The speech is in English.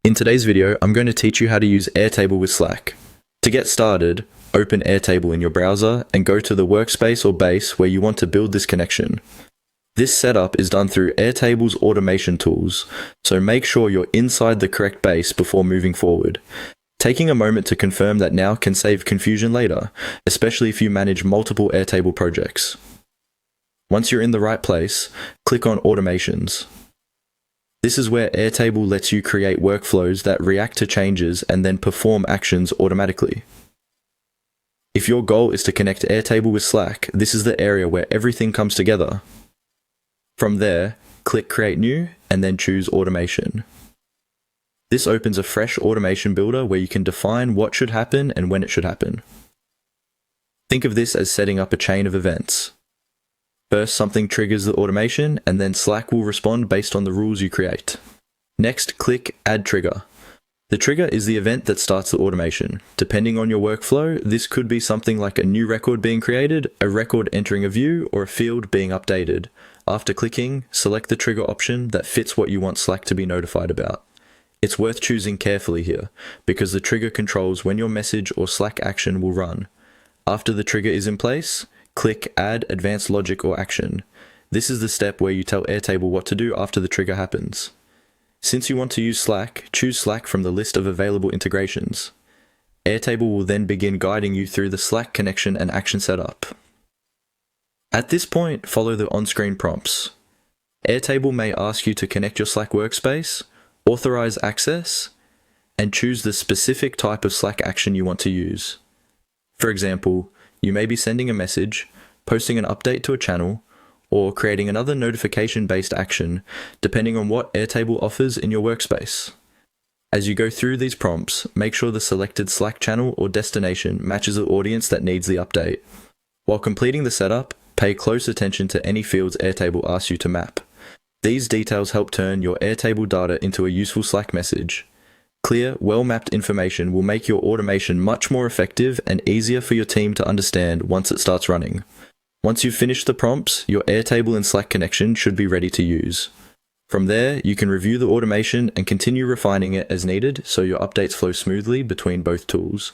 In today's video, I'm going to teach you how to use Airtable with Slack. To get started, open Airtable in your browser and go to the workspace or base where you want to build this connection. This setup is done through Airtable's automation tools, so make sure you're inside the correct base before moving forward. Taking a moment to confirm that now can save confusion later, especially if you manage multiple Airtable projects. Once you're in the right place, click on Automations. This is where Airtable lets you create workflows that react to changes and then perform actions automatically. If your goal is to connect Airtable with Slack, this is the area where everything comes together. From there, click Create New and then choose Automation. This opens a fresh automation builder where you can define what should happen and when it should happen. Think of this as setting up a chain of events. First, something triggers the automation, and then Slack will respond based on the rules you create. Next, click Add Trigger. The trigger is the event that starts the automation. Depending on your workflow, this could be something like a new record being created, a record entering a view, or a field being updated. After clicking, select the trigger option that fits what you want Slack to be notified about. It's worth choosing carefully here, because the trigger controls when your message or Slack action will run. After the trigger is in place, click Add Advanced Logic or Action. This is the step where you tell Airtable what to do after the trigger happens. Since you want to use Slack, choose Slack from the list of available integrations. Airtable will then begin guiding you through the Slack connection and action setup. At this point, follow the on-screen prompts. Airtable may ask you to connect your Slack workspace, authorize access, and choose the specific type of Slack action you want to use. For example, you may be sending a message, posting an update to a channel, or creating another notification-based action, depending on what Airtable offers in your workspace. As you go through these prompts, make sure the selected Slack channel or destination matches the audience that needs the update. While completing the setup, pay close attention to any fields Airtable asks you to map. These details help turn your Airtable data into a useful Slack message. Clear, well-mapped information will make your automation much more effective and easier for your team to understand once it starts running. Once you've finished the prompts, your Airtable and Slack connection should be ready to use. From there, you can review the automation and continue refining it as needed so your updates flow smoothly between both tools.